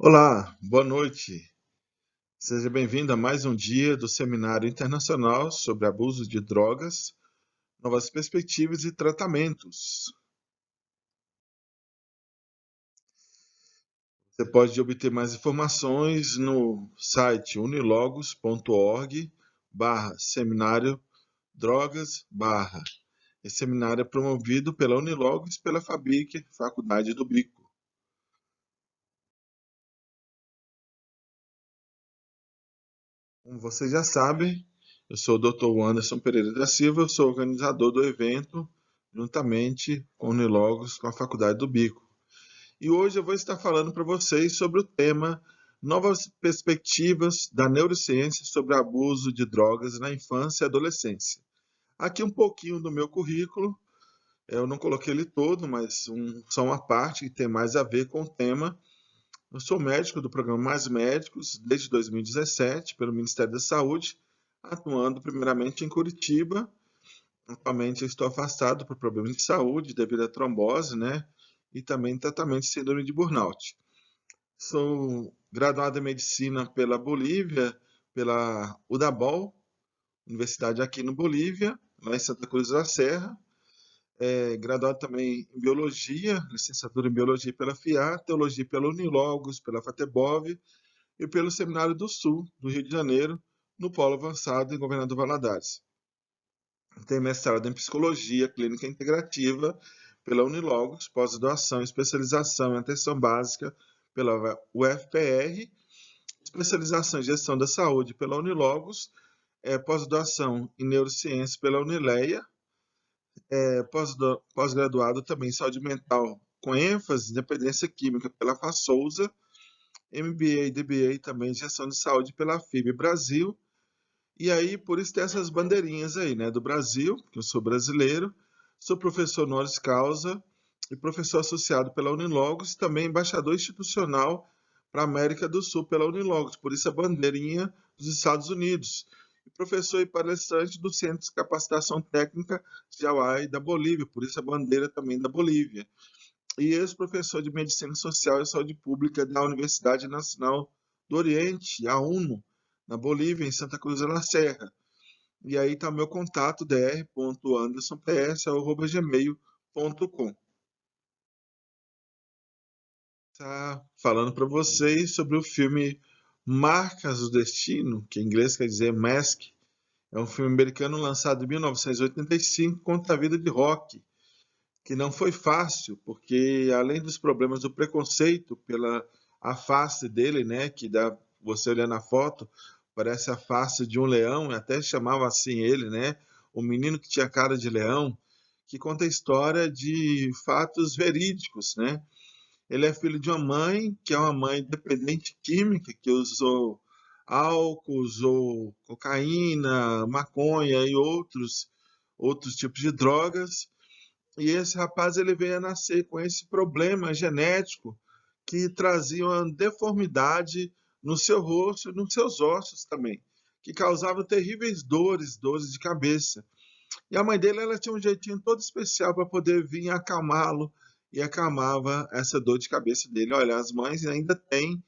Olá, boa noite. Seja bem-vindo a mais um dia do Seminário Internacional sobre Abuso de Drogas, Novas Perspectivas e Tratamentos. Você pode obter mais informações no site unilogos.org/seminário drogas/. Esse seminário é promovido pela Unilogos e pela FABIC, Faculdade do Bico. Como vocês já sabem, eu sou o Dr. Anderson Pereira da Silva, eu sou organizador do evento, juntamente com o Unilogos, com a Faculdade do Bico. E hoje eu vou estar falando para vocês sobre o tema Novas Perspectivas da Neurociência sobre Abuso de Drogas na Infância e Adolescência. Aqui um pouquinho do meu currículo, eu não coloquei ele todo, mas só uma parte que tem mais a ver com o tema. Eu sou médico do programa Mais Médicos desde 2017, pelo Ministério da Saúde, atuando primeiramente em Curitiba. Atualmente eu estou afastado por problemas de saúde devido à trombose, né? E também tratamento de síndrome de burnout. Sou graduado em medicina pela Bolívia, pela UDABOL, universidade aqui no Bolívia, lá em Santa Cruz da Serra. Graduado também em biologia, licenciatura em biologia pela FIA, teologia pela Unilogos, pela FATEBOV e pelo Seminário do Sul, do Rio de Janeiro, no Polo Avançado em Governador Valadares. Tem mestrado em Psicologia Clínica Integrativa pela Unilogos, pós-graduação e especialização em Atenção Básica pela UFPR, especialização em Gestão da Saúde pela Unilogos, pós-graduação em Neurociência pela Unileia, pós-graduado também em Saúde Mental com ênfase em Dependência Química pela FASouza, MBA e DBA também em Gestão de Saúde pela FIB Brasil. E aí, por isso tem essas bandeirinhas aí, né, do Brasil, que eu sou brasileiro, sou professor honoris causa e professor associado pela Unilogos e também embaixador institucional para a América do Sul pela Unilogos, por isso a bandeirinha dos Estados Unidos. E professor e palestrante do Centro de Capacitação Técnica de Hawaii da Bolívia, por isso a bandeira também da Bolívia. E ex-professor de Medicina Social e Saúde Pública da Universidade Nacional do Oriente, a UNO, na Bolívia, em Santa Cruz de la Serra. E aí está meu contato, dr.andersonps@gmail.com. Tá falando para vocês sobre o filme Marcas do Destino, que em inglês quer dizer Mask. É um filme americano lançado em 1985, conta a vida de Rocky, que não foi fácil, porque além dos problemas do preconceito pela a face dele, né, que dá você olhando a foto, parece a face de um leão, e até chamava assim ele, né, o menino que tinha cara de leão, que conta a história de fatos verídicos, né? Ele é filho de uma mãe que é uma mãe dependente química, que usou álcool, usou cocaína, maconha e outros tipos de drogas. E esse rapaz ele veio a nascer com esse problema genético que trazia uma deformidade no seu rosto e nos seus ossos também, que causava terríveis dores de cabeça. E a mãe dele ela tinha um jeitinho todo especial para poder vir acalmá-lo e acalmava essa dor de cabeça dele. Olha, as mães ainda têm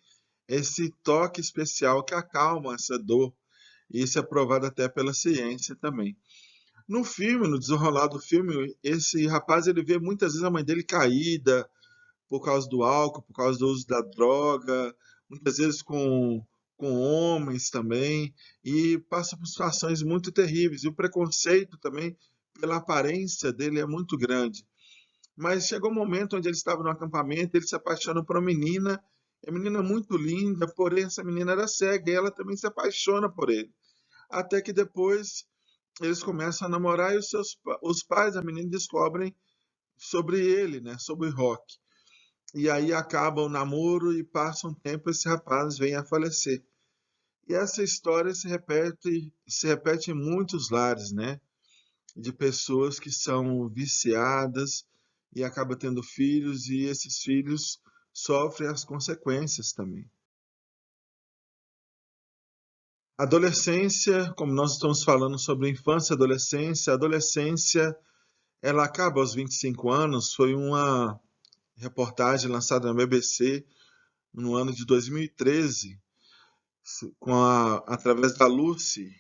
esse toque especial que acalma essa dor. E isso é provado até pela ciência também. No filme, no desenrolar do filme, esse rapaz ele vê muitas vezes a mãe dele caída por causa do álcool, por causa do uso da droga, muitas vezes com homens também, e passa por situações muito terríveis. E o preconceito também pela aparência dele é muito grande. Mas chegou um momento onde ele estava no acampamento, ele se apaixona por uma menina, é uma menina muito linda, porém essa menina era cega e ela também se apaixona por ele. Até que depois eles começam a namorar e os pais da menina descobrem sobre ele, né, sobre o Rock. E aí acaba o namoro e passa um tempo esse rapaz vem a falecer. E essa história se repete em muitos lares, né, de pessoas que são viciadas e acabam tendo filhos e esses filhos sofrem as consequências também. Adolescência, como nós estamos falando sobre infância e adolescência, a adolescência ela acaba aos 25 anos, foi uma reportagem lançada na BBC no ano de 2013, através da Lucy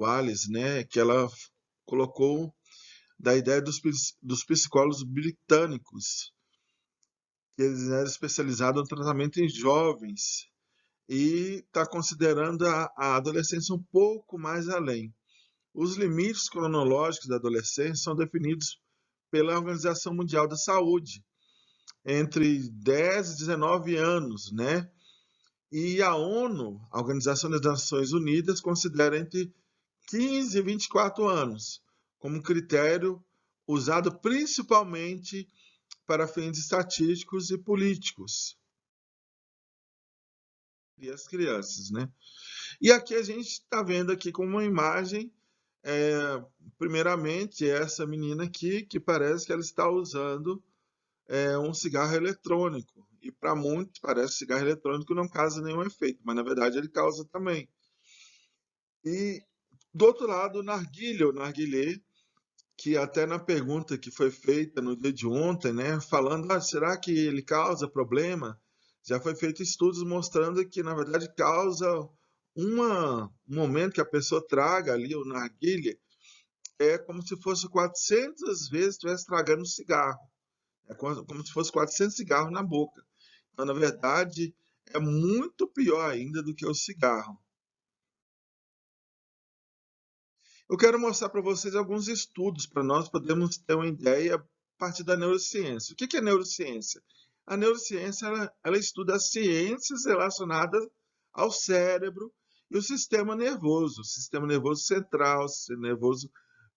Wallace, né, que ela colocou da ideia dos psicólogos britânicos, que eles eram especializados no tratamento em jovens e está considerando a adolescência um pouco mais além. Os limites cronológicos da adolescência são definidos pela Organização Mundial da Saúde, entre 10 e 19 anos, né? E a ONU, a Organização das Nações Unidas, considera entre 15 e 24 anos como critério usado principalmente para fins estatísticos e políticos. E as crianças, né? E aqui a gente está vendo aqui com uma imagem, primeiramente, essa menina aqui, que parece que ela está usando um cigarro eletrônico. E para muitos parece que cigarro eletrônico não causa nenhum efeito, mas na verdade ele causa também. E do outro lado, o narguilé, que até na pergunta que foi feita no dia de ontem, né, falando, será que ele causa problema? Já foi feito estudos mostrando que, na verdade, causa um momento que a pessoa traga ali o narguilé, é como se fosse 400 vezes estivesse tragando um cigarro. É como se fosse 400 cigarros na boca. Então, na verdade, é muito pior ainda do que o cigarro. Eu quero mostrar para vocês alguns estudos para nós podermos ter uma ideia a partir da neurociência. O que é neurociência? A neurociência ela estuda as ciências relacionadas ao cérebro e o sistema nervoso central, sistema nervoso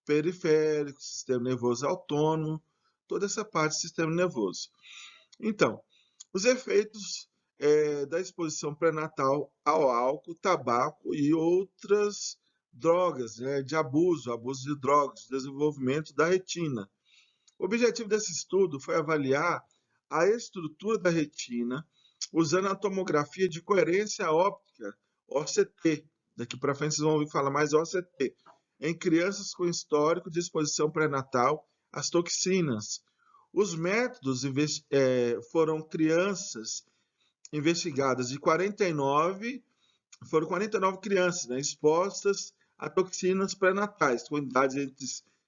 periférico, sistema nervoso autônomo, toda essa parte do sistema nervoso. Então, os efeitos da exposição pré-natal ao álcool, tabaco e outras drogas, né, de abuso de drogas, desenvolvimento da retina. O objetivo desse estudo foi avaliar a estrutura da retina usando a tomografia de coerência óptica, OCT. Daqui para frente vocês vão ouvir falar mais OCT, em crianças com histórico de exposição pré-natal às toxinas. Os métodos foram crianças investigadas de 49, foram 49 crianças, né, expostas a toxinas pré-natais, com idade entre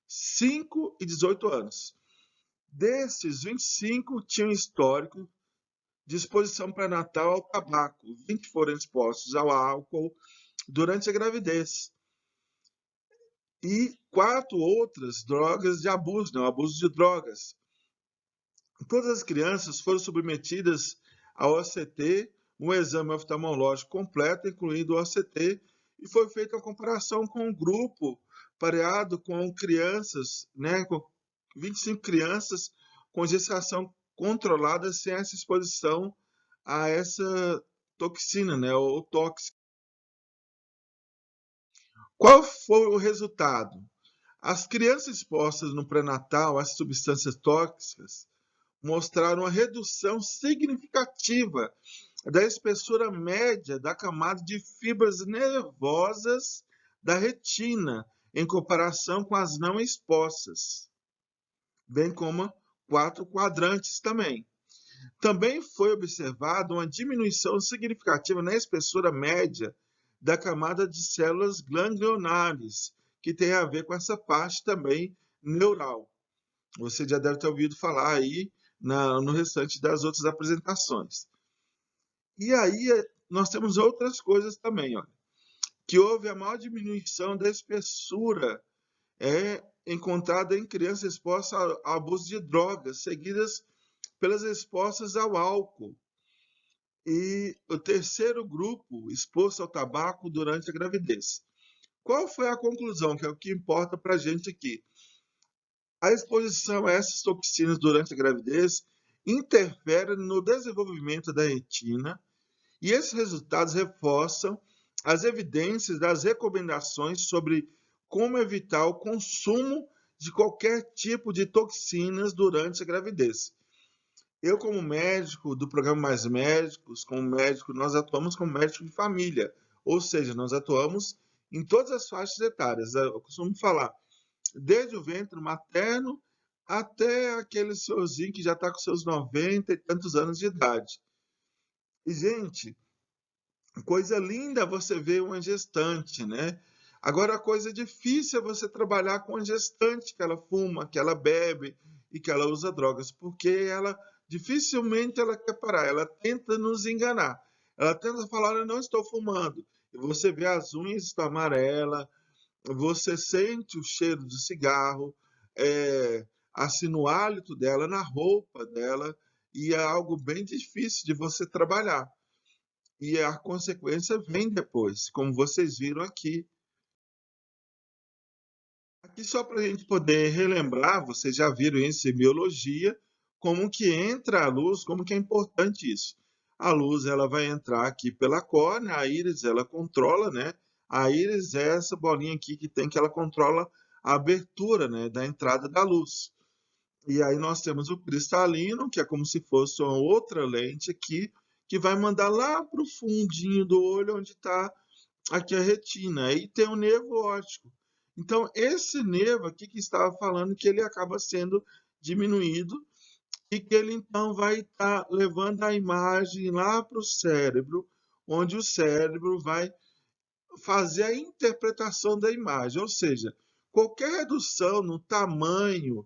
5 e 18 anos. Desses, 25 tinham histórico de exposição pré-natal ao tabaco, 20 foram expostos ao álcool durante a gravidez. E 4 outras drogas de abuso, não, abuso de drogas. Todas as crianças foram submetidas ao OCT, um exame oftalmológico completo, incluindo o OCT, e foi feita a comparação com um grupo pareado com crianças, né, com 25 crianças com gestação controlada sem essa exposição a essa toxina, né, ou tóxica. Qual foi o resultado? As crianças expostas no pré-natal às substâncias tóxicas mostraram uma redução significativa da espessura média da camada de fibras nervosas da retina, em comparação com as não expostas, bem como 4 quadrantes também. Também foi observada uma diminuição significativa na espessura média da camada de células ganglionares, que tem a ver com essa parte também neural. Você já deve ter ouvido falar aí no restante das outras apresentações. E aí nós temos outras coisas também, ó, que houve a maior diminuição da espessura encontrada em crianças expostas ao abuso de drogas, seguidas pelas expostas ao álcool. E o terceiro grupo exposto ao tabaco durante a gravidez. Qual foi a conclusão, que é o que importa para a gente aqui? A exposição a essas toxinas durante a gravidez interfere no desenvolvimento da retina e esses resultados reforçam as evidências das recomendações sobre como evitar o consumo de qualquer tipo de toxinas durante a gravidez. Eu, como médico do programa Mais Médicos, como médico, nós atuamos como médico de família, ou seja, nós atuamos em todas as faixas etárias. Eu costumo falar, desde o ventre materno até aquele senhorzinho que já está com seus 90 e tantos anos de idade. E, gente, coisa linda é você ver uma gestante, né? Agora, a coisa difícil é você trabalhar com a gestante, que ela fuma, que ela bebe e que ela usa drogas, porque ela dificilmente ela quer parar, ela tenta nos enganar. Ela tenta falar, eu não estou fumando. E você vê as unhas estão amarelas, você sente o cheiro do cigarro, assim, no hálito dela, na roupa dela, e é algo bem difícil de você trabalhar. E a consequência vem depois, como vocês viram aqui. Aqui só para a gente poder relembrar, vocês já viram isso em biologia, como que entra a luz, como que é importante isso. A luz ela vai entrar aqui pela córnea, a íris ela controla, né? A íris é essa bolinha aqui que tem que ela controla a abertura, né, da entrada da luz. E aí nós temos o cristalino, que é como se fosse uma outra lente aqui, que vai mandar lá para o fundinho do olho, onde está aqui a retina. Aí tem o nervo óptico. Então, esse nervo aqui que estava falando que ele acaba sendo diminuído e que ele então vai estar levando a imagem lá para o cérebro, onde o cérebro vai fazer a interpretação da imagem. Ou seja, qualquer redução no tamanho,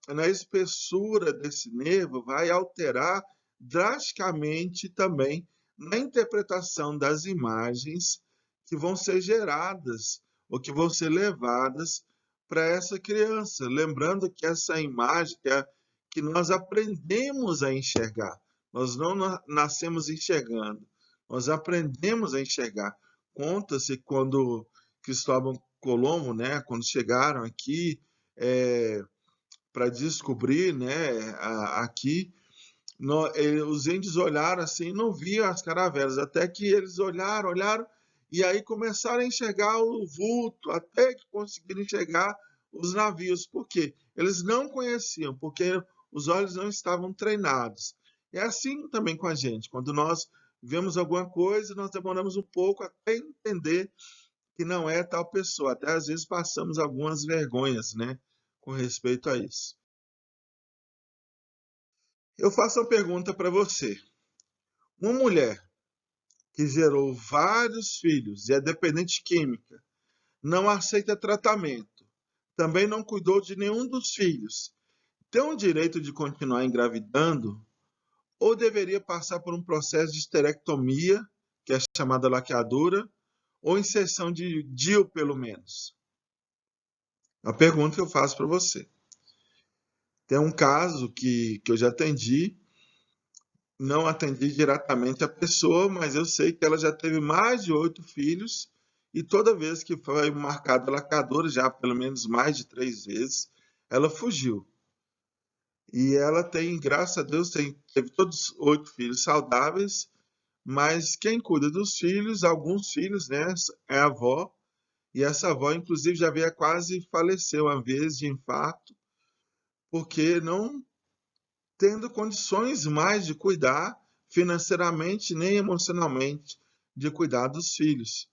na espessura desse nervo vai alterar drasticamente também na interpretação das imagens que vão ser geradas ou que vão ser levadas para essa criança. Lembrando que essa imagem que nós aprendemos a enxergar, nós não nascemos enxergando, nós aprendemos a enxergar. Conta-se quando Cristóvão Colombo, né, quando chegaram aqui, para descobrir, né, aqui, os índios olharam assim, não viam as caravelas, até que eles olharam, olharam, e aí começaram a enxergar o vulto, até que conseguiram enxergar os navios. Por quê? Eles não conheciam, porque os olhos não estavam treinados. É assim também com a gente. Quando nós vemos alguma coisa, nós demoramos um pouco até entender que não é tal pessoa. Até às vezes passamos algumas vergonhas, né, com respeito a isso. Eu faço uma pergunta para você. Uma mulher que gerou vários filhos e é dependente química, não aceita tratamento, também não cuidou de nenhum dos filhos, tem o direito de continuar engravidando ou deveria passar por um processo de esterectomia, que é chamada laqueadura, ou inserção de DIU, pelo menos? É uma pergunta que eu faço para você. Tem um caso que eu já atendi, não atendi diretamente a pessoa, mas eu sei que ela já teve mais de 8 filhos e toda vez que foi marcada lacradora, já pelo menos mais de 3 vezes, ela fugiu. E ela tem, graças a Deus, teve todos 8 filhos saudáveis, mas quem cuida dos filhos, alguns filhos, né, é a avó, e essa avó, inclusive, já veio quase faleceu uma vez de infarto, porque não tendo condições mais de cuidar financeiramente nem emocionalmente de cuidar dos filhos.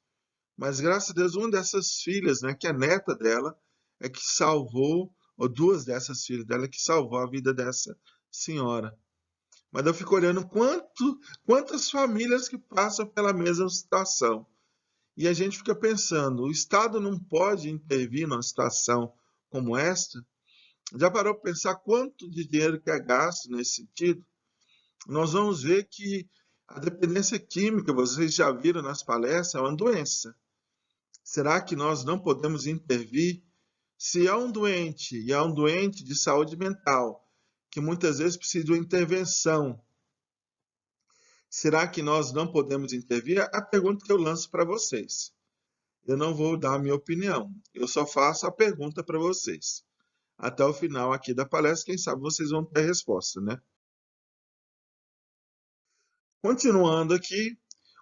Mas graças a Deus, uma dessas filhas, né, que é neta dela, é que salvou, ou 2 dessas filhas dela, que salvou a vida dessa senhora. Mas eu fico olhando quantas famílias que passam pela mesma situação. E a gente fica pensando, o Estado não pode intervir numa situação como esta? Já parou para pensar quanto de dinheiro que é gasto nesse sentido? Nós vamos ver que a dependência química, vocês já viram nas palestras, é uma doença. Será que nós não podemos intervir? Se é um doente, e é um doente de saúde mental, que muitas vezes precisa de uma intervenção, será que nós não podemos intervir? É a pergunta que eu lanço para vocês. Eu não vou dar a minha opinião, eu só faço a pergunta para vocês. Até o final aqui da palestra, quem sabe vocês vão ter a resposta, né? Continuando aqui,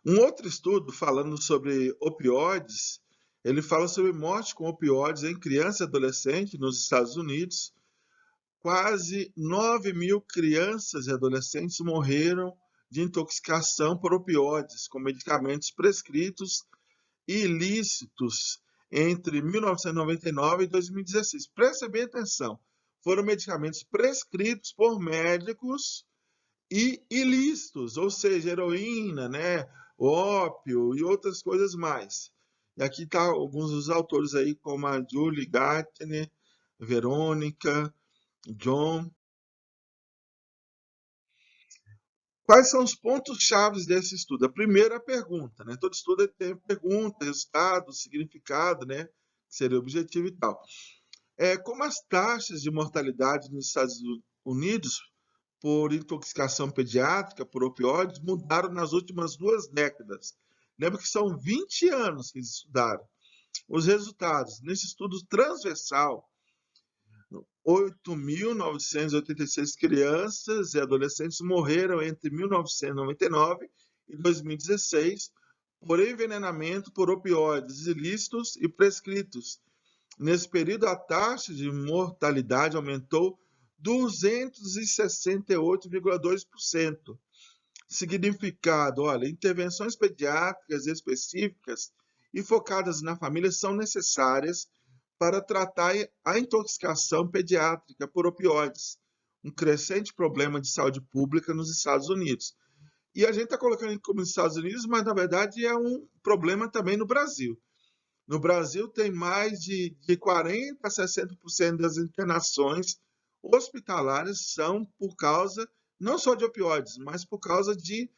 um outro estudo falando sobre opioides, ele fala sobre morte com opioides em criança e adolescente nos Estados Unidos. Quase 9.000 crianças e adolescentes morreram de intoxicação por opioides, com medicamentos prescritos e ilícitos entre 1999 e 2016. Prestem bem atenção, foram medicamentos prescritos por médicos e ilícitos, ou seja, heroína, né, ópio e outras coisas mais. E aqui tá alguns dos autores aí, como a Julie Gartner, Verônica, John. Quais são os pontos chaves desse estudo? A primeira pergunta, né? Todo estudo tem pergunta, resultado, significado, né? Que seria o objetivo e tal. Como as taxas de mortalidade nos Estados Unidos por intoxicação pediátrica por opioides mudaram nas últimas 2 décadas. Lembra que são 20 anos que eles estudaram. Os resultados, nesse estudo transversal, 8.986 crianças e adolescentes morreram entre 1999 e 2016 por envenenamento por opioides ilícitos e prescritos. Nesse período, a taxa de mortalidade aumentou 268,2%. Significado, olha, intervenções pediátricas específicas e focadas na família são necessárias para tratar a intoxicação pediátrica por opioides, um crescente problema de saúde pública nos Estados Unidos. E a gente está colocando como nos Estados Unidos, mas na verdade é um problema também no Brasil. No Brasil tem mais de 40% a 60% das internações hospitalares são por causa não só de opioides, mas por causa de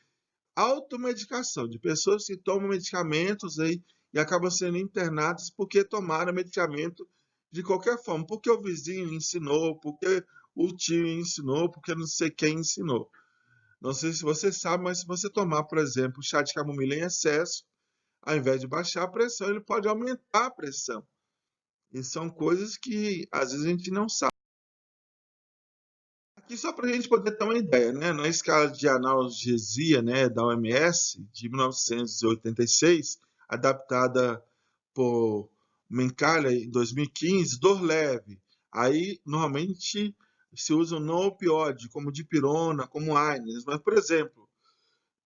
automedicação, de pessoas que tomam medicamentos aí e acabam sendo internadas porque tomaram medicamento de qualquer forma, porque o vizinho ensinou, porque o tio ensinou, porque não sei quem ensinou. Não sei se você sabe, mas se você tomar, por exemplo, chá de camomila em excesso, ao invés de baixar a pressão, ele pode aumentar a pressão. E são coisas que às vezes a gente não sabe. Aqui só para a gente poder ter uma ideia, né? Na escala de analgesia, né, da OMS de 1986, adaptada por Mencalha em 2015, dor leve. Aí normalmente se usa o não opioide, como dipirona, como AINES. Mas, por exemplo,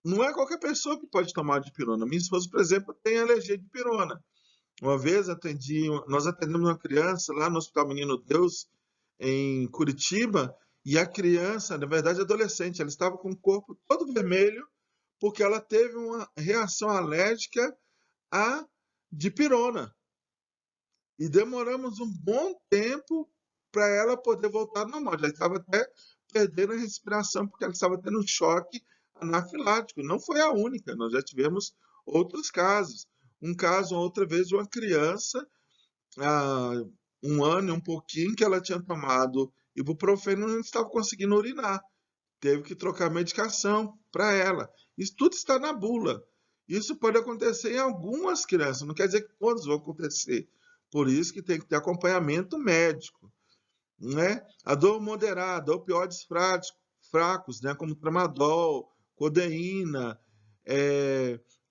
não é qualquer pessoa que pode tomar dipirona. Minha esposa, por exemplo, tem alergia de dipirona. Uma vez nós atendemos uma criança lá no Hospital Menino Deus, em Curitiba, e a criança, na verdade adolescente, ela estava com o corpo todo vermelho porque ela teve uma reação alérgica à dipirona. E demoramos um bom tempo para ela poder voltar ao normal. Já estava até perdendo a respiração porque ela estava tendo um choque anafilático. Não foi a única, nós já tivemos outros casos. Um caso, outra vez, de uma criança, há 1 ano e um pouquinho, que ela tinha tomado ibuprofeno e não estava conseguindo urinar. Teve que trocar medicação para ela. Isso tudo está na bula. Isso pode acontecer em algumas crianças, não quer dizer que todos vão acontecer. Por isso que tem que ter acompanhamento médico, né? A dor moderada, opioides fracos, né? Como tramadol, codeína,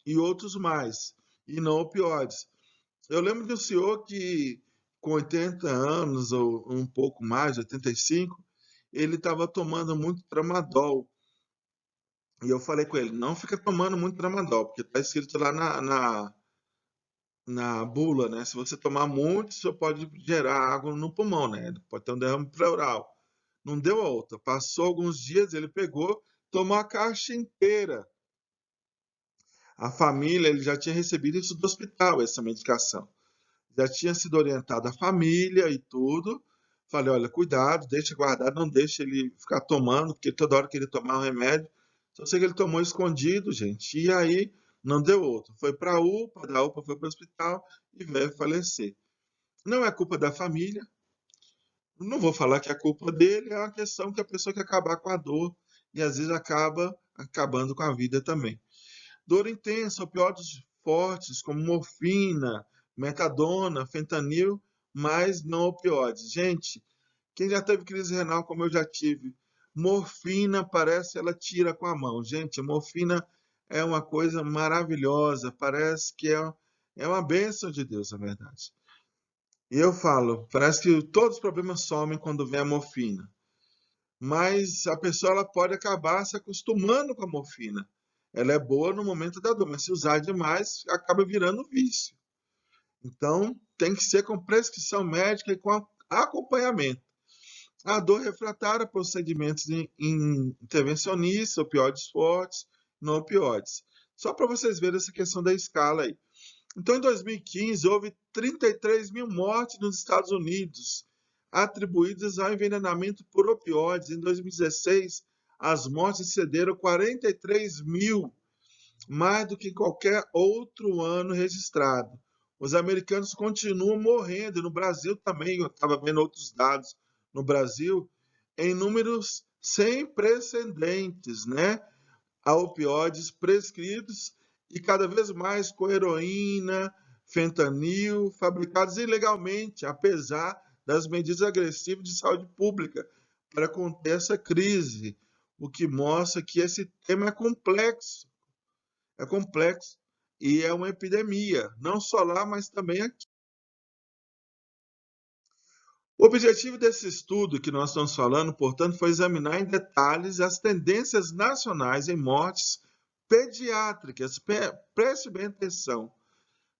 e outros mais, e não opioides. Eu lembro de um senhor que, com 80 anos ou um pouco mais, 85, ele estava tomando muito tramadol. E eu falei com ele, não fica tomando muito tramadol, porque está escrito lá na bula, né? Se você tomar muito, isso pode gerar água no pulmão, né? Pode ter um derrame pleural. Não deu outra. Passou alguns dias, ele pegou, tomou a caixa inteira. A família, ele já tinha recebido isso do hospital, essa medicação. Já tinha sido orientada a família e tudo. Falei, olha, cuidado, deixa guardado, não deixa ele ficar tomando, porque toda hora que ele tomar um remédio, só sei que ele tomou escondido, gente. E aí não deu outro. Foi para a UPA, da UPA foi para o hospital e veio falecer. Não é culpa da família. Não vou falar que é culpa dele, é uma questão que a pessoa quer acabar com a dor e às vezes acaba acabando com a vida também. Dor intensa, opioides fortes como morfina, metadona, fentanil, mas não opioides. Gente, quem já teve crise renal como eu já tive, morfina parece ela tira com a mão. Gente, a morfina é uma coisa maravilhosa, parece que é uma bênção de Deus, na verdade. E eu falo, parece que todos os problemas somem quando vem a morfina. Mas a pessoa ela pode acabar se acostumando com a morfina. Ela é boa no momento da dor, mas se usar demais, acaba virando vício. Então, tem que ser com prescrição médica e com acompanhamento. A dor refratária, procedimentos intervencionistas, opioides fortes, não opioides. Só para vocês verem essa questão da escala aí. Então, em 2015, houve 33 mil mortes nos Estados Unidos, atribuídas ao envenenamento por opioides. Em 2016, as mortes excederam 43 mil, mais do que qualquer outro ano registrado. Os americanos continuam morrendo, e no Brasil também, eu estava vendo outros dados no Brasil, em números sem precedentes, né? A opioides prescritos e cada vez mais com heroína, fentanil, fabricados ilegalmente, apesar das medidas agressivas de saúde pública para conter essa crise, o que mostra que esse tema é complexo e é uma epidemia, não só lá, mas também aqui. O objetivo desse estudo que nós estamos falando, portanto, foi examinar em detalhes as tendências nacionais em mortes pediátricas, preste bem atenção,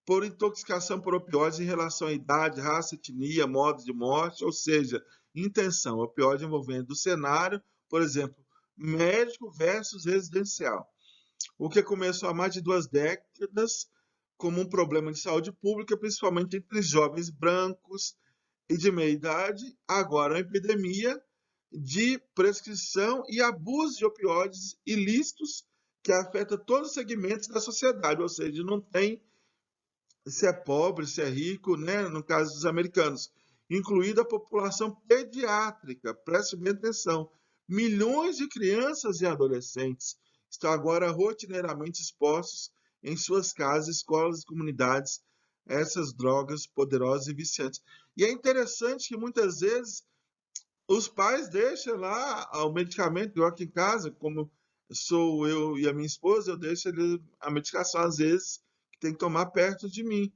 por intoxicação por opioides em relação à idade, raça, etnia, modo de morte, ou seja, intenção, opioide envolvendo o cenário, por exemplo, médico versus residencial. O que começou há mais de 2 décadas como um problema de saúde pública, principalmente entre jovens brancos e de meia idade, agora uma epidemia de prescrição e abuso de opioides ilícitos que afeta todos os segmentos da sociedade, ou seja, não tem se é pobre, se é rico, né? No caso dos americanos, incluída a população pediátrica. Preste bem atenção. Milhões de crianças e adolescentes estão agora rotineiramente expostos em suas casas, escolas e comunidades a essas drogas poderosas e viciantes. E é interessante que muitas vezes os pais deixam lá o medicamento, igual aqui em casa, como sou eu e a minha esposa, eu deixo a medicação, às vezes, que tem que tomar perto de mim,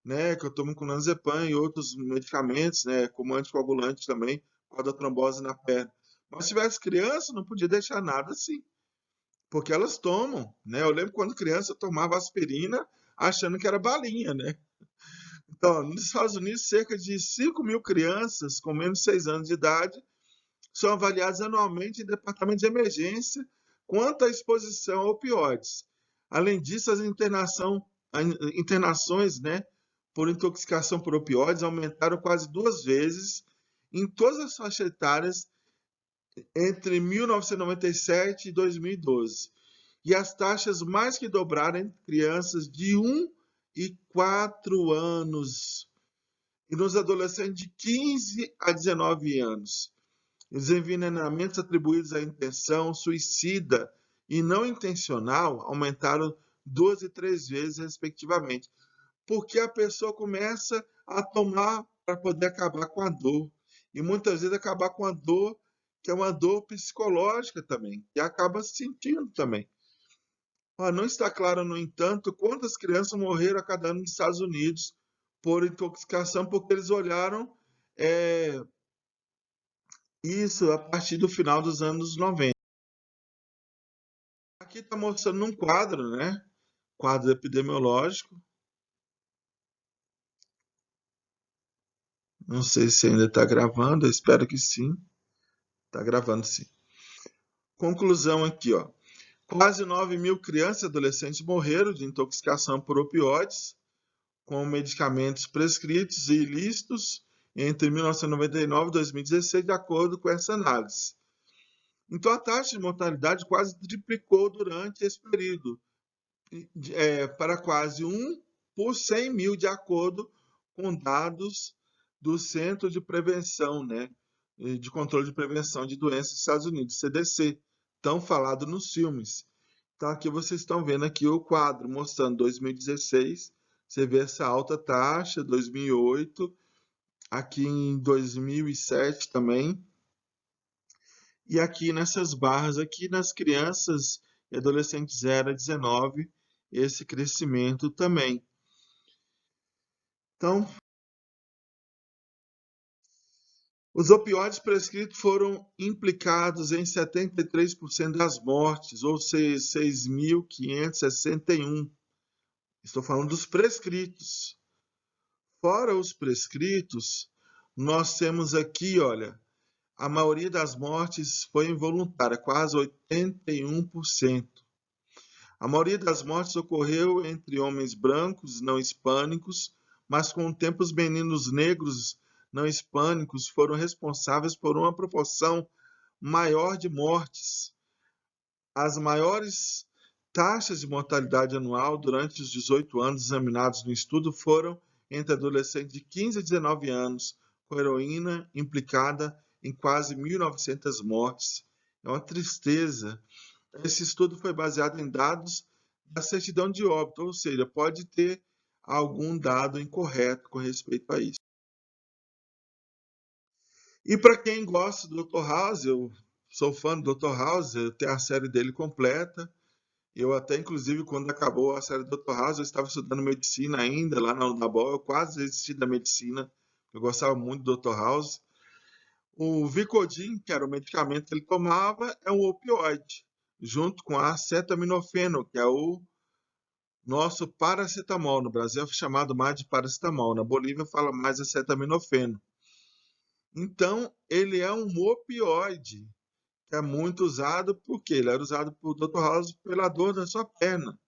né? Que eu tomo clonazepam e outros medicamentos, né? Como anticoagulante também, por causa da trombose na perna. Mas se tivesse criança, não podia deixar nada assim, porque elas tomam, né? Eu lembro quando criança eu tomava aspirina achando que era balinha, né? Então, nos Estados Unidos, cerca de 5 mil crianças com menos de 6 anos de idade são avaliadas anualmente em departamento de emergência quanto à exposição a opioides. Além disso, as internações, né, por intoxicação por opioides aumentaram quase 2 vezes em todas as faixas etárias entre 1997 e 2012. E as taxas mais que dobraram entre crianças de 1 e 4 anos e nos adolescentes de 15 a 19 anos. Os envenenamentos atribuídos à intenção suicida e não intencional aumentaram 2 e 3 vezes, respectivamente, porque a pessoa começa a tomar para poder acabar com a dor. E muitas vezes acabar com a dor, que é uma dor psicológica também, e acaba sentindo também. Não está claro, no entanto, quantas crianças morreram a cada ano nos Estados Unidos por intoxicação, porque eles olharam isso a partir do final dos anos 90. Aqui está mostrando um quadro, né? Quadro epidemiológico. Não sei se ainda está gravando, eu espero que sim. Está gravando sim. Conclusão aqui, ó. Quase 9 mil crianças e adolescentes morreram de intoxicação por opioides com medicamentos prescritos e ilícitos entre 1999 e 2016, de acordo com essa análise. Então, a taxa de mortalidade quase triplicou durante esse período, para quase 1 por 100 mil, de acordo com dados do Centro de Prevenção, né, de Controle de Prevenção de Doenças dos Estados Unidos, CDC, tão falado nos filmes. Então, aqui vocês estão vendo aqui o quadro mostrando 2016, você vê essa alta taxa, 2008, aqui em 2007 também, e aqui nessas barras, aqui nas crianças e adolescentes 0 a 19, esse crescimento também. Então, os opioides prescritos foram implicados em 73% das mortes, ou seja, 6.561. Estou falando dos prescritos. Fora os prescritos, nós temos aqui, olha, a maioria das mortes foi involuntária, quase 81%. A maioria das mortes ocorreu entre homens brancos não hispânicos, mas com o tempo os meninos negros não hispânicos foram responsáveis por uma proporção maior de mortes. As maiores taxas de mortalidade anual durante os 18 anos examinados no estudo foram entre adolescentes de 15 a 19 anos, com heroína implicada em quase 1.900 mortes. É uma tristeza. Esse estudo foi baseado em dados da certidão de óbito, ou seja, pode ter algum dado incorreto com respeito a isso. E para quem gosta do Dr. House, eu sou fã do Dr. House, eu tenho a série dele completa. Eu até, inclusive, quando acabou a série do Dr. House, eu estava estudando medicina ainda, lá na Unabol, eu quase desisti da medicina, eu gostava muito do Dr. House. O Vicodin, que era o medicamento que ele tomava, é um opioide, junto com a acetaminofeno, que é o nosso paracetamol. No Brasil é chamado mais de paracetamol, na Bolívia fala mais acetaminofeno. Então, ele é um opioide, que é muito usado, porque ele era usado por Dr. House pela dor da sua perna.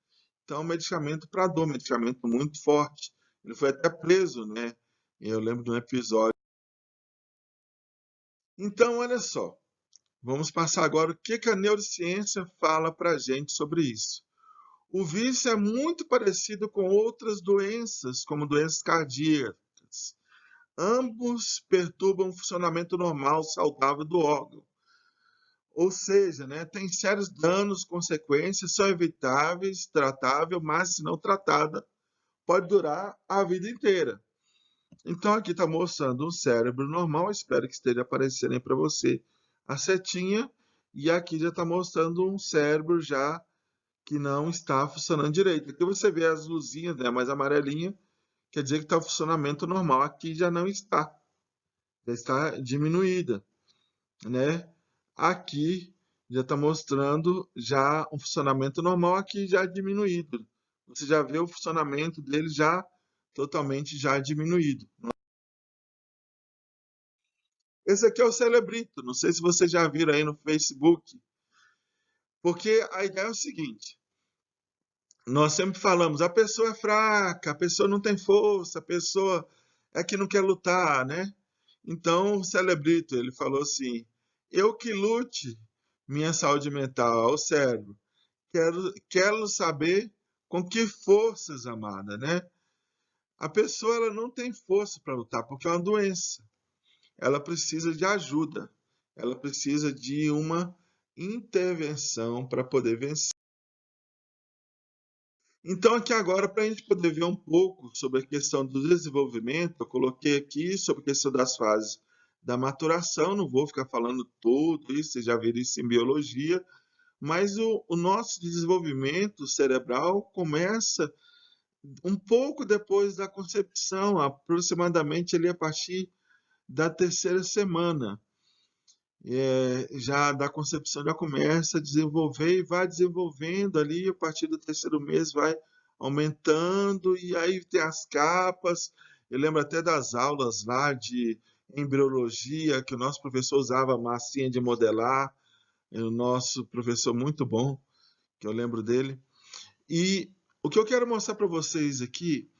Então, medicamento para dor, medicamento muito forte. Ele foi até preso, né? Eu lembro de um episódio. Então, olha só, vamos passar agora o que a neurociência fala para a gente sobre isso. O vício é muito parecido com outras doenças, como doenças cardíacas. Ambos perturbam o funcionamento normal, saudável do órgão. Ou seja, né, tem sérios danos, consequências, são evitáveis, tratáveis, mas se não tratada, pode durar a vida inteira. Então aqui está mostrando um cérebro normal, espero que esteja aparecendo aí para você a setinha, e aqui já está mostrando um cérebro já que não está funcionando direito. Aqui você vê as luzinhas, né, mais amarelinha, quer dizer que está o funcionamento normal. Aqui já não está, já está diminuída, né? Aqui já está mostrando já um funcionamento normal, aqui já diminuído. Você já vê o funcionamento dele já totalmente já diminuído. Esse aqui é o Celebrito, não sei se vocês já viram aí no Facebook, porque a ideia é o seguinte, nós sempre falamos, a pessoa é fraca, a pessoa não tem força, a pessoa é que não quer lutar, né? Então, o Celebrito, ele falou assim, eu que lute minha saúde mental ao cérebro, quero saber com que forças, amada, né? A pessoa ela não tem força para lutar, porque é uma doença. Ela precisa de ajuda, ela precisa de uma intervenção para poder vencer. Então, aqui agora, para a gente poder ver um pouco sobre a questão do desenvolvimento, eu coloquei aqui sobre a questão das fases da maturação, não vou ficar falando tudo isso, vocês já viram isso em biologia, mas o nosso desenvolvimento cerebral começa um pouco depois da concepção, aproximadamente ali a partir da terceira semana. Já da concepção já começa a desenvolver e vai desenvolvendo ali, a partir do terceiro mês vai aumentando, e aí tem as capas. Eu lembro até das aulas lá de embriologia, que o nosso professor usava massinha de modelar, o nosso professor muito bom, que eu lembro dele. E o que eu quero mostrar para vocês aqui,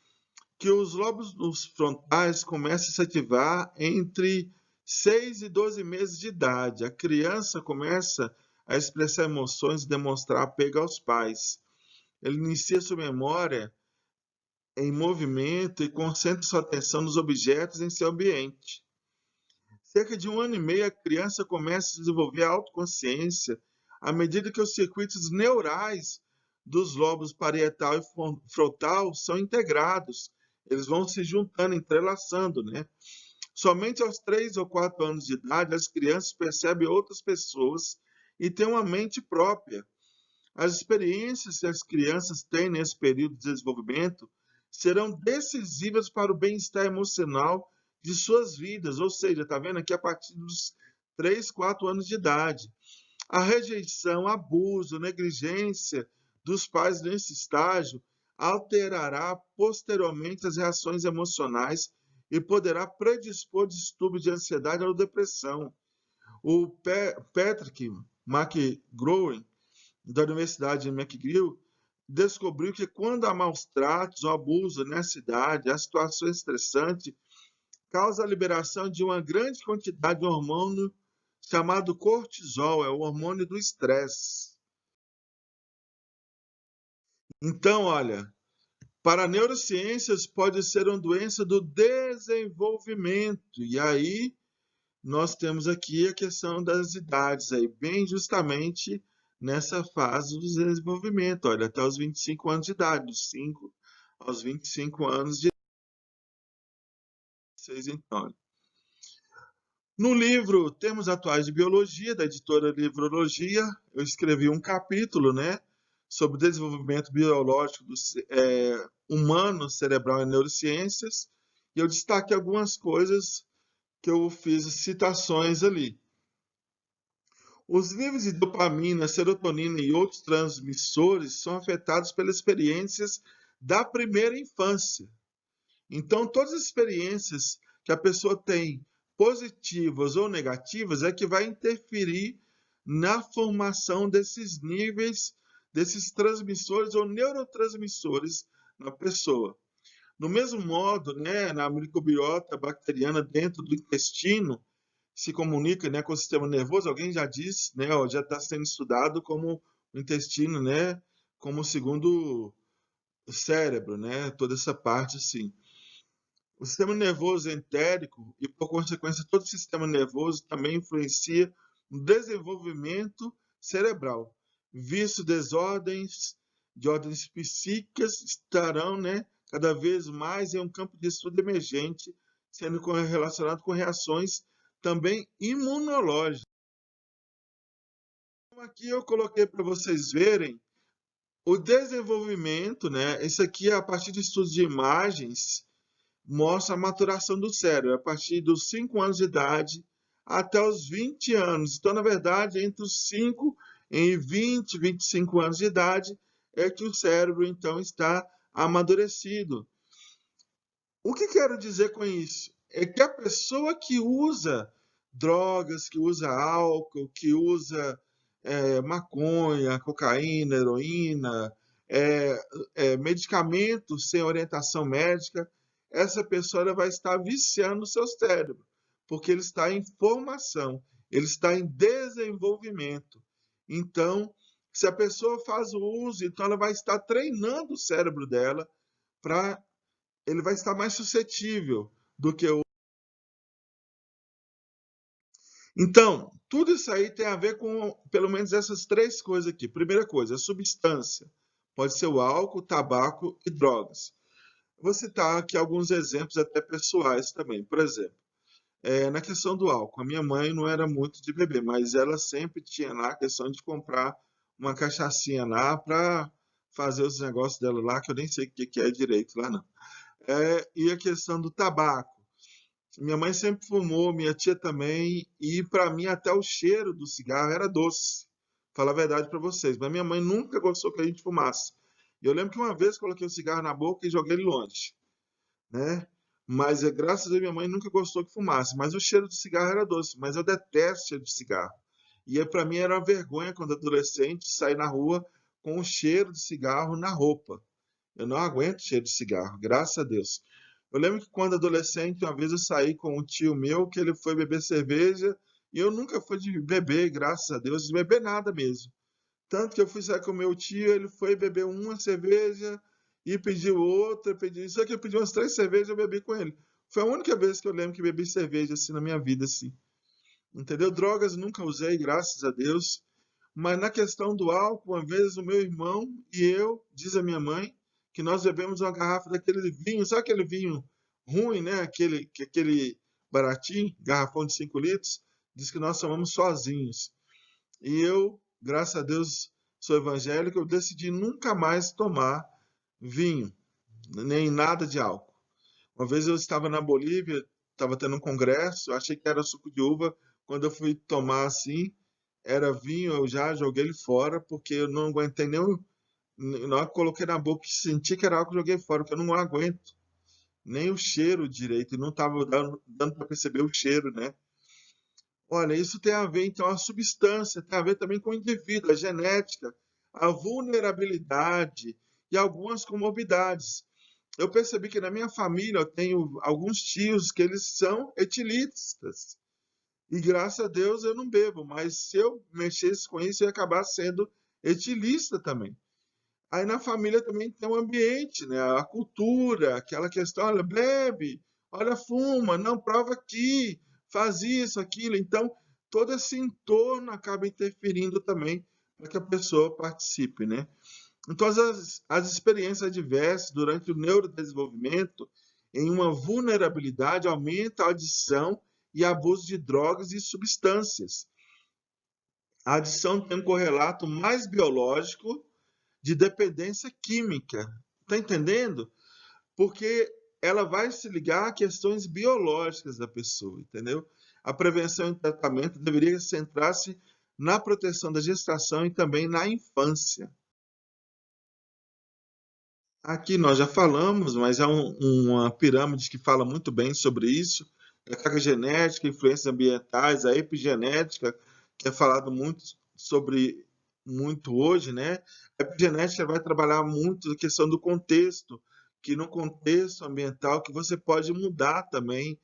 que os lóbulos frontais começam a se ativar entre 6 e 12 meses de idade. A criança começa a expressar emoções e demonstrar apego aos pais. Ele inicia sua memória em movimento e concentra sua atenção nos objetos em seu ambiente. Cerca de 1 ano e meio, a criança começa a desenvolver a autoconsciência à medida que os circuitos neurais dos lóbulos parietal e frontal são integrados. Eles vão se juntando, entrelaçando, né? Somente aos 3 ou 4 anos de idade, as crianças percebem outras pessoas e têm uma mente própria. As experiências que as crianças têm nesse período de desenvolvimento serão decisivas para o bem-estar emocional de suas vidas, ou seja, está vendo aqui a partir dos 3, 4 anos de idade. A rejeição, abuso, negligência dos pais nesse estágio alterará posteriormente as reações emocionais e poderá predispor distúrbios de ansiedade ou depressão. O Patrick McGrowan, da Universidade de McGill, descobriu que quando há maus tratos ou abuso na cidade, a situação estressante causa a liberação de uma grande quantidade de hormônio chamado cortisol, é o hormônio do estresse. Então, olha, para neurociências pode ser uma doença do desenvolvimento. E aí nós temos aqui a questão das idades, aí, bem justamente nessa fase do desenvolvimento, olha, até os 25 anos de idade, dos 5 aos 25 anos de idade. Então, no livro Termos Atuais de Biologia, da editora Livrologia, eu escrevi um capítulo, né, sobre o desenvolvimento biológico do humano, cerebral e neurociências, e eu destaquei algumas coisas que eu fiz citações ali. Os níveis de dopamina, serotonina e outros transmissores são afetados pelas experiências da primeira infância. Então, todas as experiências que a pessoa tem, positivas ou negativas, é que vai interferir na formação desses níveis, desses transmissores ou neurotransmissores na pessoa. Do mesmo modo, né, na microbiota bacteriana dentro do intestino, se comunica, né, com o sistema nervoso, alguém já diz, né, já está sendo estudado como o intestino, né, como o segundo cérebro, né, toda essa parte assim. O sistema nervoso entérico e, por consequência, todo o sistema nervoso também influencia no desenvolvimento cerebral. Visto desordens de ordens psíquicas estarão, né, cada vez mais em um campo de estudo emergente, sendo relacionado com reações também imunológicas. Então, aqui eu coloquei para vocês verem o desenvolvimento, né? Isso aqui é a partir de estudos de imagens, mostra a maturação do cérebro, a partir dos 5 anos de idade até os 20 anos. Então, na verdade, entre os 5 e 20, 25 anos de idade é que o cérebro, então, está amadurecido. O que quero dizer com isso? É que a pessoa que usa drogas, que usa álcool, que usa maconha, cocaína, heroína, medicamentos sem orientação médica, essa pessoa ela vai estar viciando o seu cérebro, porque ele está em formação, ele está em desenvolvimento. Então, se a pessoa faz o uso, então ela vai estar treinando o cérebro dela para ele vai estar mais suscetível do que o. Então, tudo isso aí tem a ver com pelo menos essas três coisas aqui. Primeira coisa, a substância. Pode ser o álcool, tabaco e drogas. Vou citar aqui alguns exemplos até pessoais também. Por exemplo, na questão do álcool, a minha mãe não era muito de beber, mas ela sempre tinha lá a questão de comprar uma cachaçinha lá para fazer os negócios dela lá, que eu nem sei o que é direito lá, não. E a questão do tabaco. Minha mãe sempre fumou, minha tia também, e para mim até o cheiro do cigarro era doce. Falar a verdade para vocês, mas minha mãe nunca gostou que a gente fumasse. Eu lembro que uma vez coloquei o cigarro na boca e joguei ele longe, né? Mas graças a Deus minha mãe nunca gostou que fumasse, mas o cheiro do cigarro era doce, mas eu detesto cheiro de cigarro. E para mim era uma vergonha quando adolescente sair na rua com o cheiro de cigarro na roupa. Eu não aguento cheiro de cigarro, graças a Deus. Eu lembro que quando adolescente, uma vez eu saí com um tio meu que ele foi beber cerveja e eu nunca fui de beber, graças a Deus, de beber nada mesmo. Tanto que eu fui sair com meu tio, ele foi beber uma cerveja e pediu outra, pediu, só que eu pedi umas 3 cervejas e eu bebi com ele. Foi a única vez que eu lembro que bebi cerveja assim na minha vida, assim. Entendeu? Drogas nunca usei, graças a Deus. Mas na questão do álcool, uma vez o meu irmão e eu, diz a minha mãe, que nós bebemos uma garrafa daquele vinho, sabe aquele vinho ruim, né? Aquele baratinho, garrafão de 5 litros, diz que nós tomamos sozinhos. E eu, graças a Deus, sou evangélico, eu decidi nunca mais tomar vinho, nem nada de álcool. Uma vez eu estava na Bolívia, estava tendo um congresso, eu achei que era suco de uva, quando eu fui tomar assim, era vinho, eu já joguei ele fora, porque eu não aguentei nem. Na hora que coloquei na boca e senti que era álcool, joguei fora, porque eu não aguento nem o cheiro direito, e não estava dando para perceber o cheiro, né? Olha, isso tem a ver, então, a substância, tem a ver também com o indivíduo, a genética, a vulnerabilidade e algumas comorbidades. Eu percebi que na minha família eu tenho alguns tios que eles são etilistas. E graças a Deus eu não bebo, mas se eu mexesse com isso, eu ia acabar sendo etilista também. Aí na família também tem um ambiente, né? A cultura, aquela questão, olha, bebe, olha, fuma, não, prova aqui, faz isso, aquilo. Então, todo esse entorno acaba interferindo também para que a pessoa participe, né? Então, as experiências adversas durante o neurodesenvolvimento em uma vulnerabilidade aumenta a adição e abuso de drogas e substâncias. A adição tem um correlato mais biológico de dependência química. Está entendendo? Porque ela vai se ligar a questões biológicas da pessoa, entendeu? A prevenção e o tratamento deveria centrar-se na proteção da gestação e também na infância. Aqui nós já falamos, mas é uma pirâmide que fala muito bem sobre isso. A carga genética, influências ambientais, a epigenética, que é falado muito hoje, né? A epigenética vai trabalhar muito a questão do contexto, que no contexto ambiental que você pode mudar também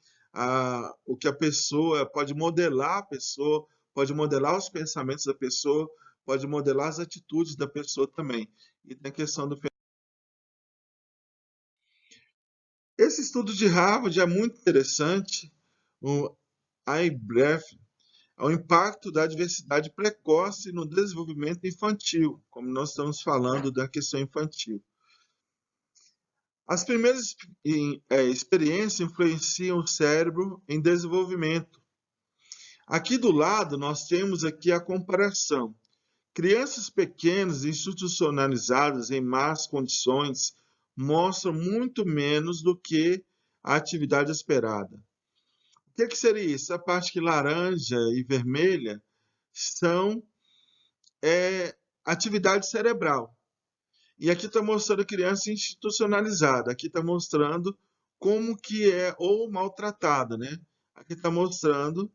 o que a pessoa, pode modelar a pessoa, pode modelar os pensamentos da pessoa, pode modelar as atitudes da pessoa também. E tem a questão do esse estudo de Harvard é muito interessante, o iBreath, ao impacto da diversidade precoce no desenvolvimento infantil, como nós estamos falando da questão infantil. As primeiras experiências influenciam o cérebro em desenvolvimento. Aqui do lado nós temos aqui a comparação. Crianças pequenas institucionalizadas em más condições mostram muito menos do que a atividade esperada. O que seria isso? A parte que laranja e vermelha são atividade cerebral. E aqui está mostrando criança institucionalizada. Aqui está mostrando como que é ou maltratada, né? Aqui está mostrando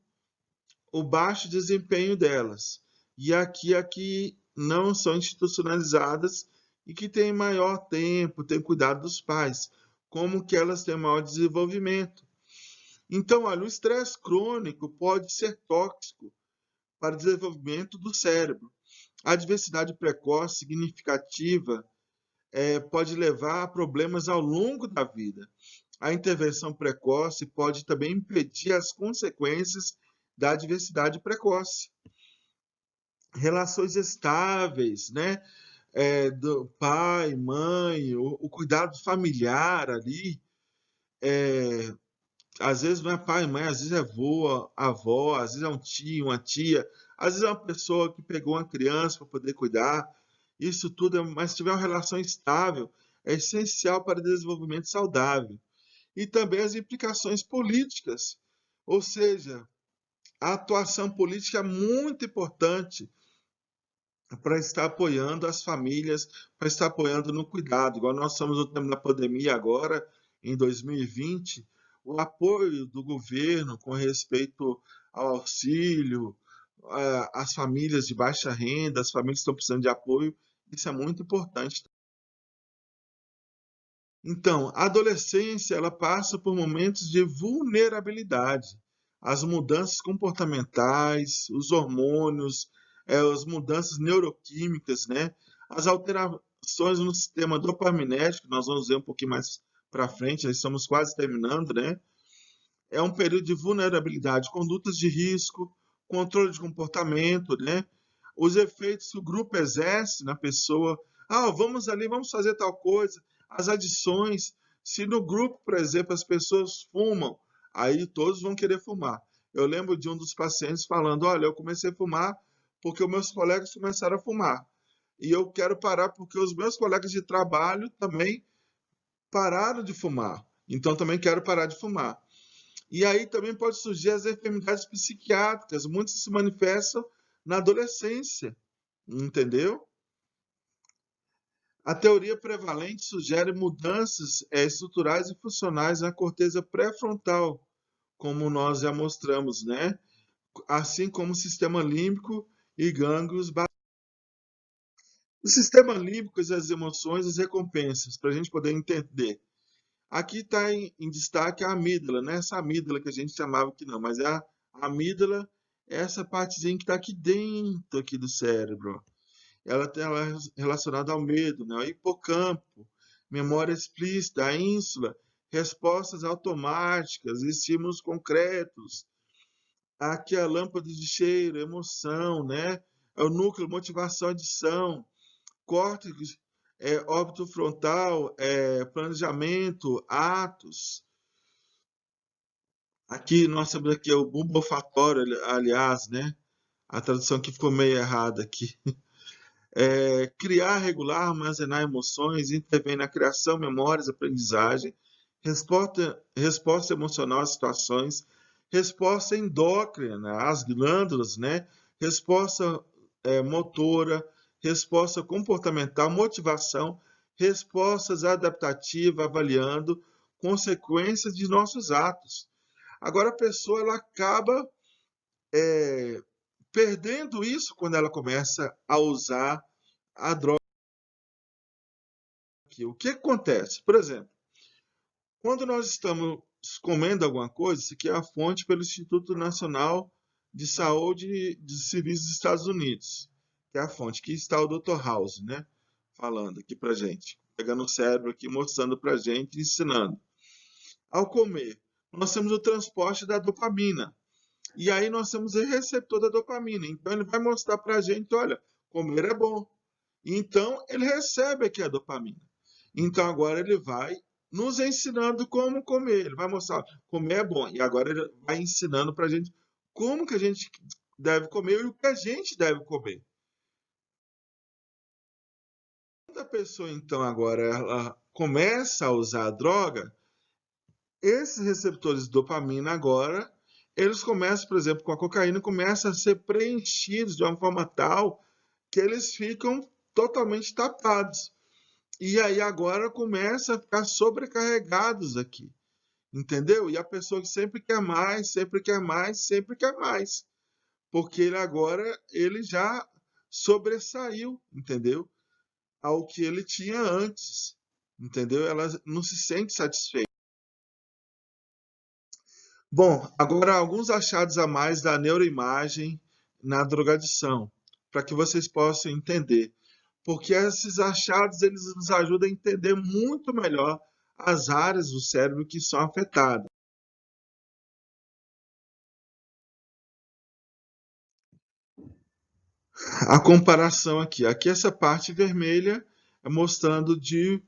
o baixo desempenho delas. E aqui não são institucionalizadas e que têm maior tempo, têm cuidado dos pais. Como que elas têm maior desenvolvimento. Então, olha, o estresse crônico pode ser tóxico para o desenvolvimento do cérebro. A diversidade precoce significativa pode levar a problemas ao longo da vida. A intervenção precoce pode também impedir as consequências da diversidade precoce. Relações estáveis, né? Do pai, mãe, o cuidado familiar ali, às vezes não é pai e mãe, às vezes é avó, às vezes é um tio, uma tia, às vezes é uma pessoa que pegou uma criança para poder cuidar. Isso tudo, mas se tiver uma relação estável, é essencial para o desenvolvimento saudável. E também as implicações políticas, ou seja, a atuação política é muito importante para estar apoiando as famílias, para estar apoiando no cuidado. Igual nós estamos no tempo da pandemia agora, em 2020, o apoio do governo com respeito ao auxílio, às famílias de baixa renda, as famílias que estão precisando de apoio, isso é muito importante. Então, a adolescência ela passa por momentos de vulnerabilidade. As mudanças comportamentais, os hormônios, as mudanças neuroquímicas, né? As alterações no sistema dopaminérgico, nós vamos ver um pouquinho mais para frente, já estamos quase terminando, né? É um período de vulnerabilidade, condutas de risco, controle de comportamento, né? Os efeitos que o grupo exerce na pessoa. Ah, vamos ali, vamos fazer tal coisa. As adições. Se no grupo, por exemplo, as pessoas fumam, aí todos vão querer fumar. Eu lembro de um dos pacientes falando: olha, eu comecei a fumar porque os meus colegas começaram a fumar. E eu quero parar porque os meus colegas de trabalho também pararam de fumar. Então também quero parar de fumar. E aí também pode surgir as enfermidades psiquiátricas, muitas se manifestam na adolescência, entendeu? A teoria prevalente sugere mudanças estruturais e funcionais na corteza pré-frontal, como nós já mostramos, né? assim como o sistema límbico e gânglios basais. O sistema límbico, as emoções, as recompensas, para a gente poder entender. Aqui está em destaque a amígdala, não é essa amígdala que a gente chamava que não, mas é a amígdala, é essa partezinha que está aqui dentro aqui do cérebro. Ela está relacionada ao medo, né? O hipocampo, memória explícita, a ínsula, respostas automáticas, estímulos concretos. Aqui a lâmpada de cheiro, emoção, né? É o núcleo, motivação, adição, córtex, óbito frontal, planejamento, atos. Aqui nós temos aqui o bulbo olfatório, aliás, né? A tradução aqui ficou meio errada aqui. Criar, regular, armazenar emoções, intervém na criação, memórias, aprendizagem, resposta emocional às situações, resposta endócrina às glândulas, né? Resposta motora, resposta comportamental, motivação, respostas adaptativas, avaliando consequências de nossos atos. Agora a pessoa ela acaba perdendo isso quando ela começa a usar a droga. O que acontece? Por exemplo, quando nós estamos comendo alguma coisa, isso aqui é a fonte pelo Instituto Nacional de Saúde de Serviços dos Estados Unidos, que é a fonte que está o Dr. House, né? Falando aqui pra gente, pegando o cérebro aqui, mostrando pra gente, ensinando. Ao comer, nós temos o transporte da dopamina. E aí nós temos o receptor da dopamina. Então ele vai mostrar pra gente, olha, comer é bom. Então ele recebe aqui a dopamina. Então agora ele vai nos ensinando como comer. Ele vai mostrar, comer é bom. E agora ele vai ensinando para a gente como que a gente deve comer e o que a gente deve comer. Quando a pessoa então agora ela começa a usar a droga, esses receptores de dopamina agora, eles começam, por exemplo, com a cocaína, começam a ser preenchidos de uma forma tal que eles ficam totalmente tapados. E aí agora começa a ficar sobrecarregados aqui, entendeu? E a pessoa que sempre quer mais, sempre quer mais, sempre quer mais, porque ele agora ele já sobressaiu, entendeu? Ao que ele tinha antes, entendeu? Ela não se sente satisfeita. Bom, agora alguns achados a mais da neuroimagem na drogadição, para que vocês possam entender. Porque esses achados eles nos ajudam a entender muito melhor as áreas do cérebro que são afetadas. A comparação aqui essa parte vermelha é mostrando de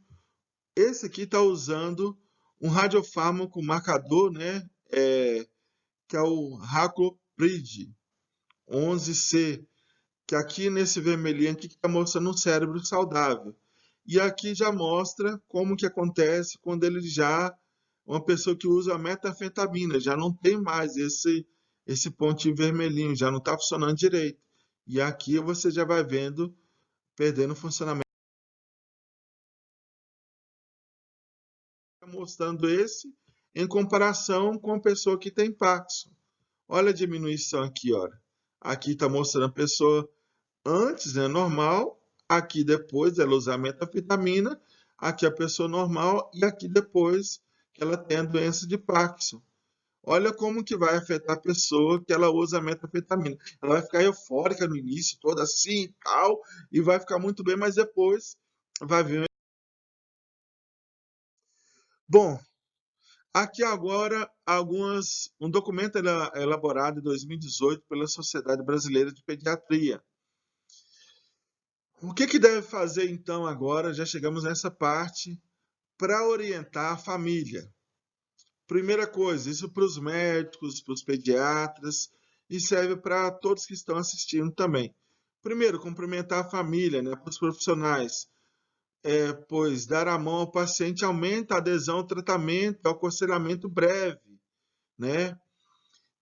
esse aqui está usando um radiofármaco marcador, né, que é o Racloprid 11C, que aqui nesse vermelhinho aqui que está mostrando um cérebro saudável. E aqui já mostra como que acontece quando ele já, uma pessoa que usa a metanfetamina, já não tem mais esse pontinho vermelhinho, já não está funcionando direito. E aqui você já vai vendo, perdendo o funcionamento. Mostrando esse em comparação com a pessoa que tem Parkinson. Olha a diminuição aqui, olha. Aqui está mostrando a pessoa antes, né, normal, aqui depois ela usa a metanfetamina, aqui a pessoa normal e aqui depois que ela tem a doença de Parkinson. Olha como que vai afetar a pessoa que ela usa a metanfetamina. Ela vai ficar eufórica no início, toda assim e tal, e vai ficar muito bem, mas depois vai vir. Bom, aqui agora um documento elaborado em 2018 pela Sociedade Brasileira de Pediatria. O que deve fazer então agora? Já chegamos nessa parte para orientar a família. Primeira coisa, isso para os médicos, para os pediatras e serve para todos que estão assistindo também. Primeiro, cumprimentar a família, né, para os profissionais, pois dar a mão ao paciente aumenta a adesão ao tratamento, ao aconselhamento breve, né?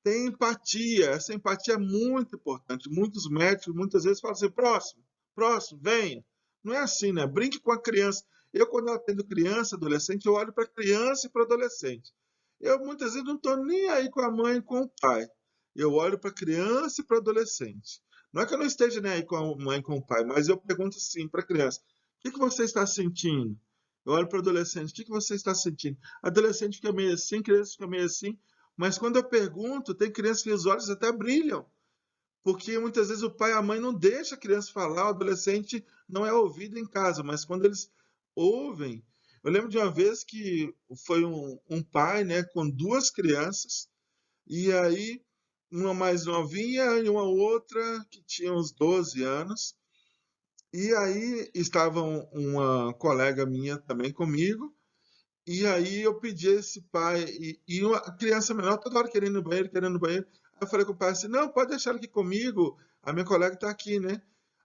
Tem empatia, essa empatia é muito importante. Muitos médicos muitas vezes falam assim, próximo, próximo, venha. Não é assim, né? Brinque com a criança. Eu, quando eu atendo criança, adolescente, eu olho para a criança e para o adolescente. Eu, muitas vezes, não estou nem aí com a mãe e com o pai. eu olho para a criança e para o adolescente. Não é que eu não esteja nem aí com a mãe, com o pai, mas eu pergunto assim para a criança: o que você está sentindo? Eu olho para o adolescente: o que você está sentindo? Adolescente fica meio assim, criança fica meio assim, mas quando eu pergunto, tem crianças que os olhos até brilham, porque muitas vezes o pai e a mãe não deixam a criança falar, o adolescente não é ouvido em casa, mas quando eles ouvem. Eu lembro de uma vez que foi um pai, né, com duas crianças, e aí uma mais novinha e uma outra que tinha uns 12 anos. E aí estava uma colega minha também comigo, e aí eu pedi a esse pai, e uma criança menor toda hora querendo ir no banheiro, querendo ir no banheiro. Aí eu falei com o pai assim: não, pode deixar ela aqui comigo, a minha colega está aqui, né?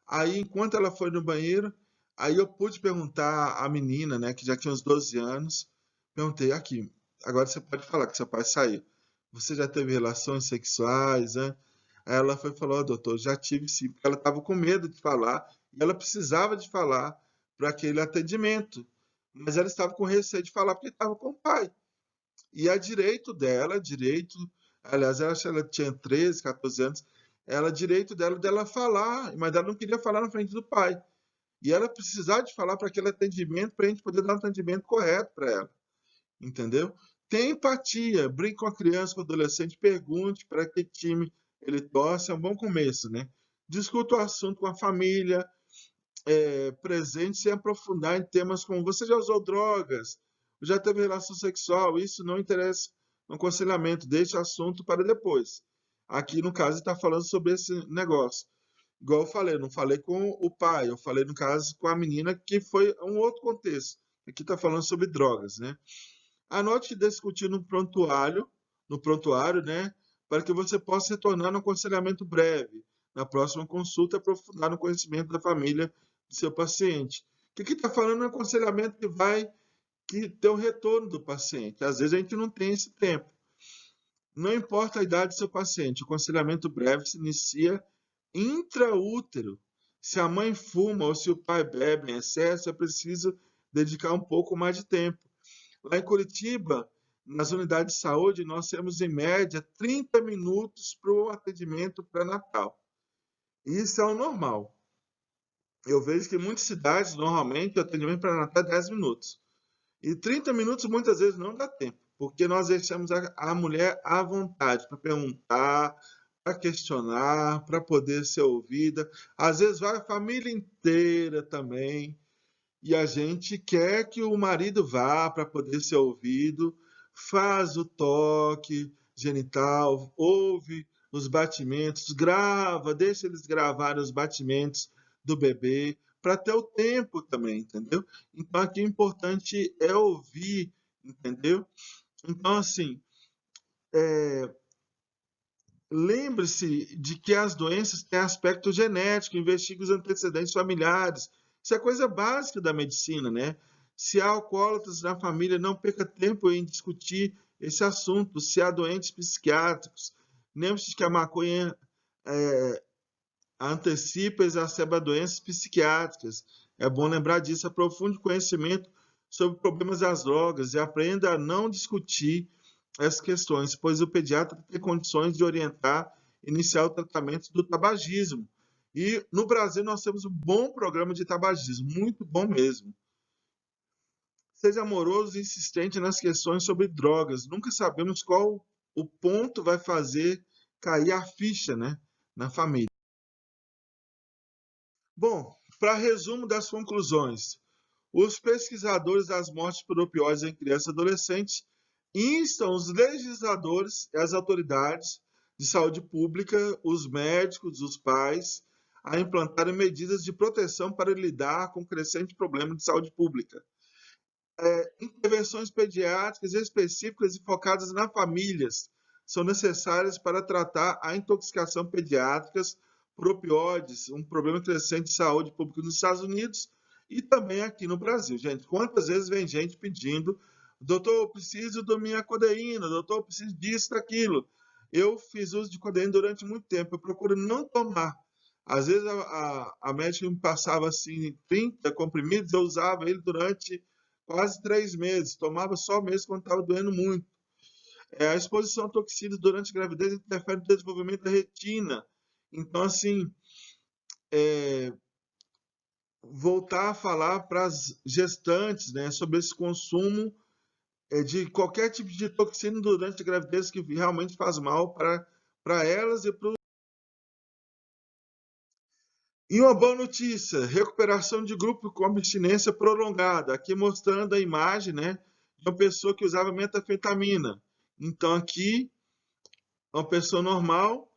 Aí, enquanto ela foi no banheiro, aí eu pude perguntar à menina, né, que já tinha uns 12 anos, perguntei: aqui, agora você pode falar que seu pai saiu. Você já teve relações sexuais, né? Aí ela foi e falou: "Ó, doutor, já tive sim", porque ela estava com medo de falar, e ela precisava de falar para aquele atendimento, mas ela estava com receio de falar porque estava com o pai. E é direito dela, direito, aliás, eu acho que ela tinha 13, 14 anos, era direito dela falar, mas ela não queria falar na frente do pai. E ela precisava de falar para aquele atendimento, para a gente poder dar um atendimento correto para ela, entendeu? Tem empatia, brinque com a criança, com o adolescente, pergunte para que time ele torce, é um bom começo, né? Discuta o assunto com a família, presente sem aprofundar em temas como: você já usou drogas, já teve relação sexual, isso não interessa no aconselhamento, deixa o assunto para depois. Aqui, no caso, está falando sobre esse negócio. Igual eu falei, não falei com o pai, eu falei, no caso, com a menina, que foi um outro contexto. Aqui está falando sobre drogas, né? Anote e discutir no prontuário, né? Para que você possa retornar no aconselhamento breve, na próxima consulta, aprofundar no conhecimento da família do seu paciente. O que está falando é um aconselhamento que ter o retorno do paciente. Às vezes a gente não tem esse tempo. Não importa a idade do seu paciente, o aconselhamento breve se inicia intraútero. Se a mãe fuma ou se o pai bebe em excesso, é preciso dedicar um pouco mais de tempo. Lá em Curitiba, nas unidades de saúde, nós temos em média 30 minutos para o atendimento pré-natal. Isso é o normal. Eu vejo que em muitas cidades, normalmente, o atendimento pré-natal é 10 minutos. E 30 minutos muitas vezes não dá tempo, porque nós deixamos a mulher à vontade para perguntar, para questionar, para poder ser ouvida. Às vezes vai a família inteira também, e a gente quer que o marido vá para poder ser ouvido, faz o toque genital, ouve os batimentos, grava, deixa eles gravarem os batimentos do bebê, para ter o tempo também, entendeu? Então aqui o importante é ouvir, entendeu? Então, assim, lembre-se de que as doenças têm aspecto genético, investigue os antecedentes familiares. Isso é coisa básica da medicina, né? Se há alcoólatras na família, não perca tempo em discutir esse assunto. Se há doentes psiquiátricos, lembre-se que a maconha antecipa e exacerba doenças psiquiátricas. É bom lembrar disso. Aprofunde o conhecimento sobre problemas das drogas e aprenda a não discutir essas questões, pois o pediatra tem condições de orientar, iniciar o tratamento do tabagismo. E no Brasil nós temos um bom programa de tabagismo, muito bom mesmo. Seja amoroso e insistente nas questões sobre drogas. Nunca sabemos qual o ponto vai fazer cair a ficha, né, na família. Bom, para resumo das conclusões, os pesquisadores das mortes por opioides em crianças e adolescentes instam os legisladores e as autoridades de saúde pública, os médicos, os pais, a implantarem medidas de proteção para lidar com o crescente problema de saúde pública. Intervenções pediátricas específicas e focadas nas famílias são necessárias para tratar a intoxicação pediátrica por opioides, um problema crescente de saúde pública nos Estados Unidos e também aqui no Brasil. Gente, quantas vezes vem gente pedindo: doutor, eu preciso da minha codeína, doutor, eu preciso disso, daquilo. Eu fiz uso de codeína durante muito tempo, eu procuro não tomar. Às vezes a médica me passava assim 30 comprimidos, eu usava ele durante quase 3 meses, tomava só mesmo quando estava doendo muito. A exposição a toxinas durante a gravidez interfere no desenvolvimento da retina. Então, assim, voltar a falar para as gestantes, né, sobre esse consumo de qualquer tipo de toxina durante a gravidez que realmente faz mal para elas e para. E uma boa notícia, recuperação de grupo com abstinência prolongada. Aqui mostrando a imagem, né, de uma pessoa que usava metanfetamina. Então aqui, uma pessoa normal,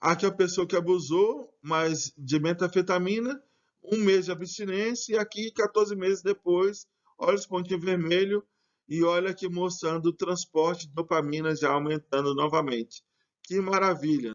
aqui a pessoa que abusou, mas de metanfetamina, 1 mês de abstinência, e aqui 14 meses depois, olha os pontinhos vermelhos, e olha aqui mostrando o transporte de dopamina já aumentando novamente. Que maravilha!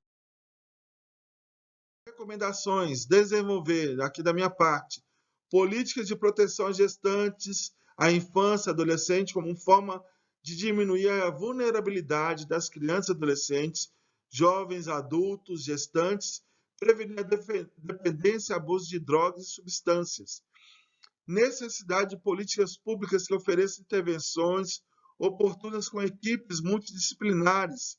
Recomendações: desenvolver, aqui da minha parte, políticas de proteção às gestantes, à infância, adolescente, como forma de diminuir a vulnerabilidade das crianças e adolescentes, jovens, adultos, gestantes, prevenir a dependência e abuso de drogas e substâncias. Necessidade de políticas públicas que ofereçam intervenções oportunas com equipes multidisciplinares,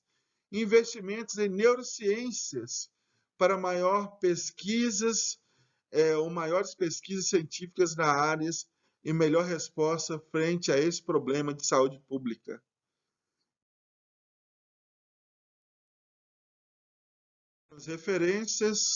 investimentos em neurociências para maiores pesquisas científicas na áreas e melhor resposta frente a esse problema de saúde pública. As referências